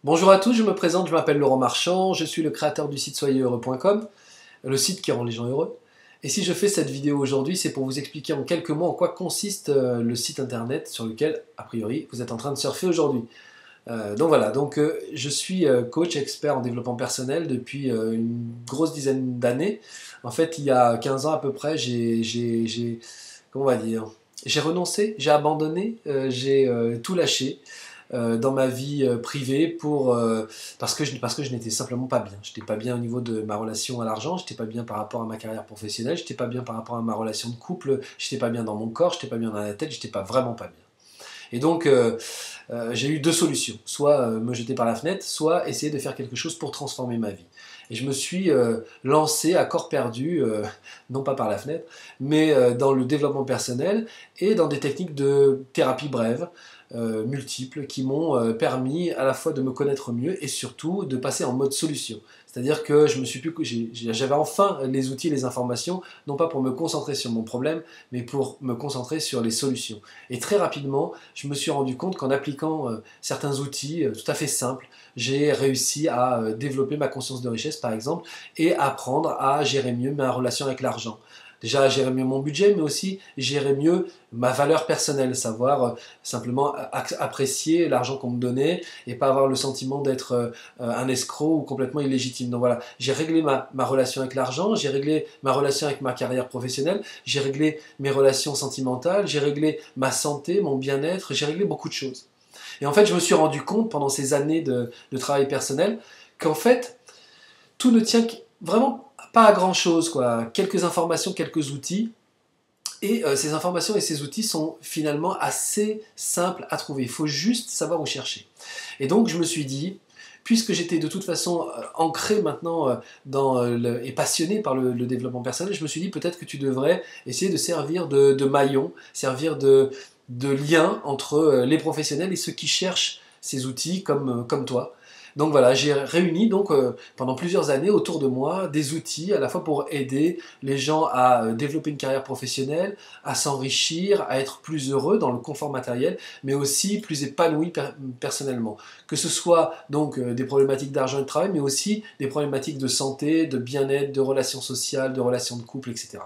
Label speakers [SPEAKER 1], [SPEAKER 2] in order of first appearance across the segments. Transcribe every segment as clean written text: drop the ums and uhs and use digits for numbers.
[SPEAKER 1] Bonjour à tous, je me présente, je m'appelle Laurent Marchand, je suis le créateur du site soyezheureux.com, le site qui rend les gens heureux. Et si je fais cette vidéo aujourd'hui, c'est pour vous expliquer en quelques mots en quoi consiste le site internet sur lequel, a priori, vous êtes en train de surfer aujourd'hui. Je suis coach expert en développement personnel depuis une grosse dizaine d'années. En fait, il y a 15 ans à peu près, comment on va dire, j'ai renoncé, j'ai abandonné, j'ai tout lâché dans ma vie privée parce que je n'étais simplement pas bien. Je n'étais pas bien au niveau de ma relation à l'argent, je n'étais pas bien par rapport à ma carrière professionnelle, je n'étais pas bien par rapport à ma relation de couple, je n'étais pas bien dans mon corps, je n'étais pas bien dans la tête, je n'étais pas vraiment pas bien. Et donc, j'ai eu deux solutions. Soit me jeter par la fenêtre, soit essayer de faire quelque chose pour transformer ma vie. Et je me suis lancé à corps perdu, non pas par la fenêtre, mais dans le développement personnel et dans des techniques de thérapie brève, multiples, qui m'ont permis à la fois de me connaître mieux et surtout de passer en mode solution. C'est-à-dire que j'avais enfin les outils et les informations, non pas pour me concentrer sur mon problème, mais pour me concentrer sur les solutions. Et très rapidement, je me suis rendu compte qu'en appliquant certains outils tout à fait simples, j'ai réussi à développer ma conscience de richesse, par exemple, et apprendre à gérer mieux ma relation avec l'argent. Déjà, gérer mieux mon budget, mais aussi gérer mieux ma valeur personnelle, savoir simplement apprécier l'argent qu'on me donnait et pas avoir le sentiment d'être un escroc ou complètement illégitime. Donc voilà, j'ai réglé ma relation avec l'argent, j'ai réglé ma relation avec ma carrière professionnelle, j'ai réglé mes relations sentimentales, j'ai réglé ma santé, mon bien-être, j'ai réglé beaucoup de choses. Et en fait, je me suis rendu compte pendant ces années de travail personnel qu'en fait, tout ne tient vraiment pas à grand chose, quoi. Quelques informations, quelques outils. Et ces informations et ces outils sont finalement assez simples à trouver. Il faut juste savoir où chercher. Et donc, je me suis dit, puisque j'étais de toute façon ancré maintenant et passionné par le développement personnel, je me suis dit peut-être que tu devrais essayer de servir de maillon, servir de lien entre les professionnels et ceux qui cherchent ces outils comme toi. Donc voilà, j'ai réuni pendant plusieurs années autour de moi des outils à la fois pour aider les gens à développer une carrière professionnelle, à s'enrichir, à être plus heureux dans le confort matériel, mais aussi plus épanoui personnellement. Que ce soit des problématiques d'argent et de travail, mais aussi des problématiques de santé, de bien-être, de relations sociales, de relations de couple, etc.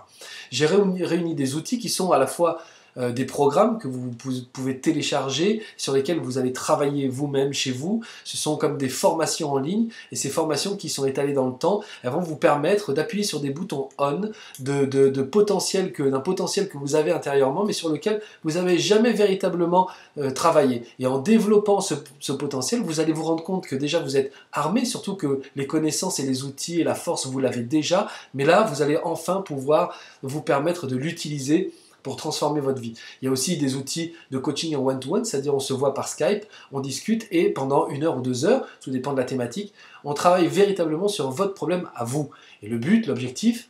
[SPEAKER 1] J'ai réuni des outils qui sont à la fois des programmes que vous pouvez télécharger, sur lesquels vous allez travailler vous-même chez vous. Ce sont comme des formations en ligne, et ces formations qui sont étalées dans le temps, elles vont vous permettre d'appuyer sur des boutons on d'un potentiel que vous avez intérieurement, mais sur lequel vous n'avez jamais véritablement travaillé. Et en développant ce potentiel, vous allez vous rendre compte que déjà vous êtes armé, surtout que les connaissances et les outils et la force, vous l'avez déjà, mais là, vous allez enfin pouvoir vous permettre de l'utiliser pour transformer votre vie. Il y a aussi des outils de coaching en one-to-one, c'est-à-dire on se voit par Skype, on discute et pendant 1 heure ou 2 heures, tout dépend de la thématique, on travaille véritablement sur votre problème à vous. Et le but, l'objectif,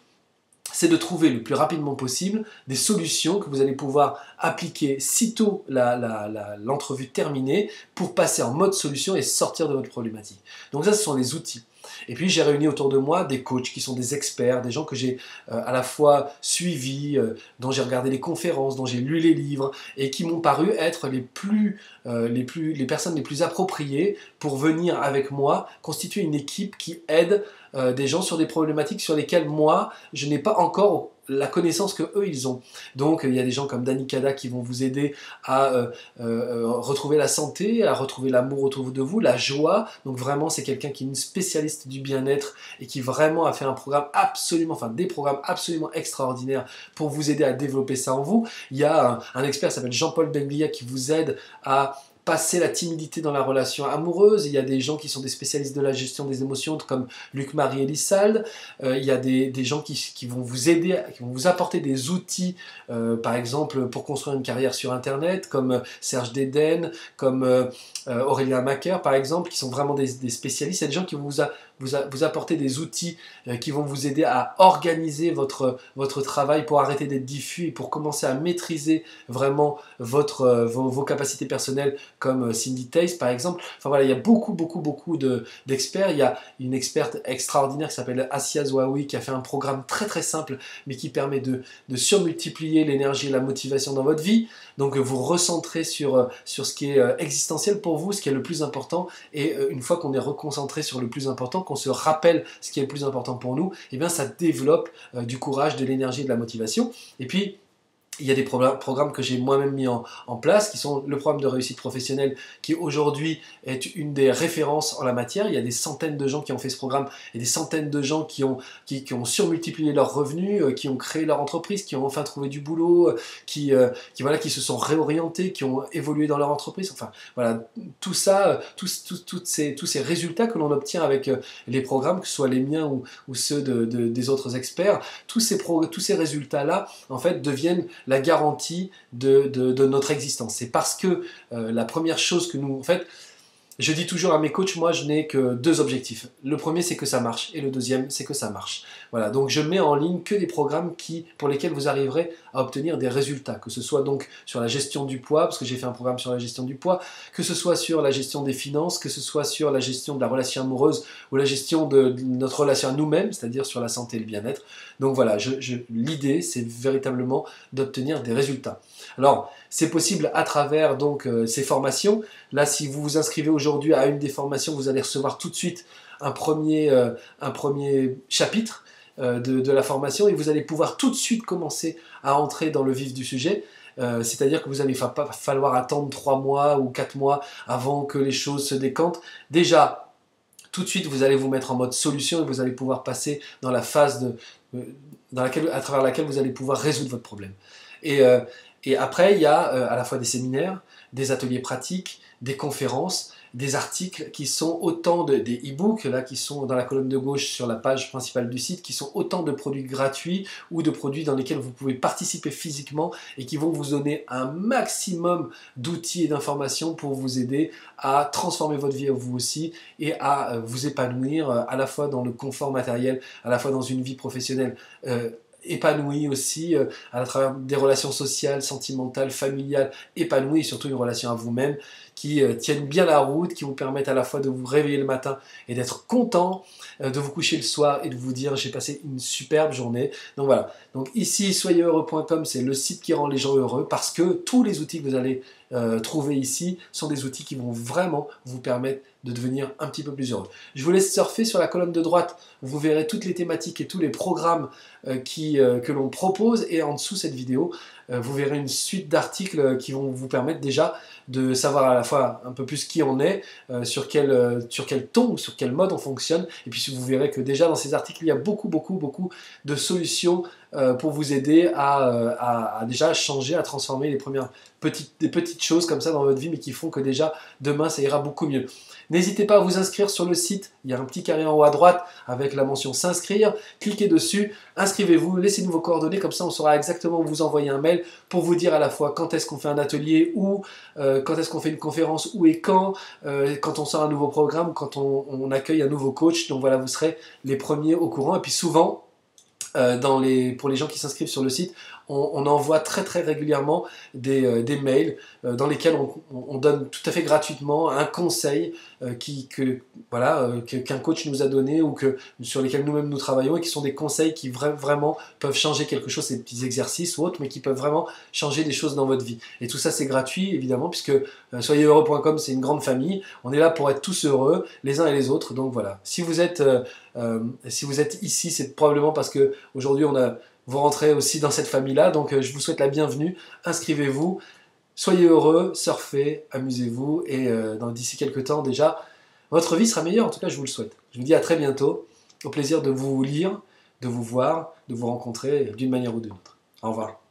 [SPEAKER 1] c'est de trouver le plus rapidement possible des solutions que vous allez pouvoir appliquer sitôt l'entrevue terminée pour passer en mode solution et sortir de votre problématique. Donc ça, ce sont les outils. Et puis j'ai réuni autour de moi des coachs qui sont des experts, des gens que j'ai à la fois suivis, dont j'ai regardé les conférences, dont j'ai lu les livres et qui m'ont paru être les personnes les plus appropriées pour venir avec moi constituer une équipe qui aide des gens sur des problématiques sur lesquelles moi je n'ai pas encore la connaissance que eux ils ont. Donc il y a des gens comme Danny Kada qui vont vous aider à retrouver la santé, à retrouver l'amour autour de vous, la joie. Donc vraiment c'est quelqu'un qui est une spécialiste du bien-être et qui vraiment a fait des programmes absolument extraordinaires pour vous aider à développer ça en vous. Il y a un expert qui s'appelle Jean-Paul Benglia qui vous aide à passer la timidité dans la relation amoureuse. Il y a des gens qui sont des spécialistes de la gestion des émotions comme Luc-Marie Elissalde. Il y a des gens qui vont vous aider, qui vont vous apporter des outils, par exemple pour construire une carrière sur Internet, comme Serge Dédenne, comme Aurélien Macaire par exemple, qui sont vraiment des spécialistes. Il y a des gens qui vont vous apporter des outils qui vont vous aider à organiser votre travail pour arrêter d'être diffus et pour commencer à maîtriser vraiment vos capacités personnelles, comme Cindy Tace par exemple. Enfin voilà, il y a beaucoup d'experts. Il y a une experte extraordinaire qui s'appelle Assia Zouaoui qui a fait un programme très très simple mais qui permet de surmultiplier l'énergie et la motivation dans votre vie. Donc vous recentrez sur ce qui est existentiel pour vous, ce qui est le plus important, et une fois qu'on est reconcentré sur le plus important, qu'on se rappelle ce qui est le plus important pour nous, et bien ça développe du courage, de l'énergie, de la motivation. Et puis il y a des programmes que j'ai moi-même mis en place, qui sont le programme de réussite professionnelle, qui aujourd'hui est une des références en la matière. Il y a des centaines de gens qui ont fait ce programme, et des centaines de gens qui ont surmultiplié leurs revenus, qui ont créé leur entreprise, qui ont enfin trouvé du boulot, voilà, qui se sont réorientés, qui ont évolué dans leur entreprise. Enfin, voilà, tout ça, tous ces résultats que l'on obtient avec les programmes, que ce soit les miens ou ceux des autres experts, tous ces résultats-là, en fait, deviennent la garantie de notre existence. C'est parce que la première chose que nous... En fait, je dis toujours à mes coachs, moi je n'ai que deux objectifs. Le premier c'est que ça marche et le deuxième c'est que ça marche. Voilà, donc je mets en ligne que des programmes pour lesquels vous arriverez à obtenir des résultats, que ce soit donc sur la gestion du poids, parce que j'ai fait un programme sur la gestion du poids, que ce soit sur la gestion des finances, que ce soit sur la gestion de la relation amoureuse ou la gestion de notre relation à nous-mêmes, c'est-à-dire sur la santé et le bien-être. Donc voilà, l'idée c'est véritablement d'obtenir des résultats. Alors, c'est possible à travers donc ces formations. Là, si vous vous inscrivez aujourd'hui à une des formations, vous allez recevoir tout de suite un premier chapitre de la formation et vous allez pouvoir tout de suite commencer à entrer dans le vif du sujet. C'est-à-dire que vous n'allez pas falloir attendre 3 mois ou 4 mois avant que les choses se décantent. Déjà, tout de suite, vous allez vous mettre en mode solution et vous allez pouvoir passer dans la phase à travers laquelle vous allez pouvoir résoudre votre problème. Et après, il y a à la fois des séminaires, des ateliers pratiques, des conférences, des articles qui sont autant des e-books, là, qui sont dans la colonne de gauche sur la page principale du site, qui sont autant de produits gratuits ou de produits dans lesquels vous pouvez participer physiquement et qui vont vous donner un maximum d'outils et d'informations pour vous aider à transformer votre vie à vous aussi et à vous épanouir à la fois dans le confort matériel, à la fois dans une vie professionnelle épanoui aussi, à travers des relations sociales, sentimentales, familiales épanouies et surtout une relation à vous-même qui tiennent bien la route, qui vous permettent à la fois de vous réveiller le matin et d'être content, de vous coucher le soir et de vous dire j'ai passé une superbe journée. Donc voilà, donc ici soyezheureux.com, c'est le site qui rend les gens heureux parce que tous les outils que vous allez trouver ici sont des outils qui vont vraiment vous permettre de devenir un petit peu plus heureux. Je vous laisse surfer sur la colonne de droite, vous verrez toutes les thématiques et tous les programmes que l'on propose et en dessous cette vidéo, vous verrez une suite d'articles qui vont vous permettre déjà de savoir à la fois un peu plus qui on est, sur quel ton, sur quel mode on fonctionne, et puis vous verrez que déjà dans ces articles il y a beaucoup de solutions pour vous aider à déjà changer, à transformer des petites choses comme ça dans votre vie, mais qui font que déjà demain ça ira beaucoup mieux. N'hésitez pas à vous inscrire sur le site, il y a un petit carré en haut à droite avec la mention s'inscrire, cliquez dessus, inscrivez-vous, laissez-nous vos coordonnées, comme ça on saura exactement vous envoyer un mail pour vous dire à la fois quand est-ce qu'on fait un atelier ou quand est-ce qu'on fait une conférence, où et quand on sort un nouveau programme, quand on accueille un nouveau coach. Donc voilà, vous serez les premiers au courant. Et puis souvent, pour les gens qui s'inscrivent sur le site, on envoie très régulièrement des mails dans lesquels on donne tout à fait gratuitement un conseil qu'un coach nous a donné ou sur lesquels nous-mêmes nous travaillons et qui sont des conseils qui vraiment peuvent changer quelque chose, ces petits exercices ou autres, mais qui peuvent vraiment changer des choses dans votre vie. Et tout ça c'est gratuit évidemment puisque soyezheureux.com c'est une grande famille, on est là pour être tous heureux les uns et les autres. Donc voilà, si vous êtes ici, c'est probablement parce que aujourd'hui vous rentrez aussi dans cette famille-là, donc je vous souhaite la bienvenue, inscrivez-vous, soyez heureux, surfez, amusez-vous, et d'ici quelques temps déjà, votre vie sera meilleure, en tout cas je vous le souhaite. Je vous dis à très bientôt, au plaisir de vous lire, de vous voir, de vous rencontrer d'une manière ou d'une autre. Au revoir.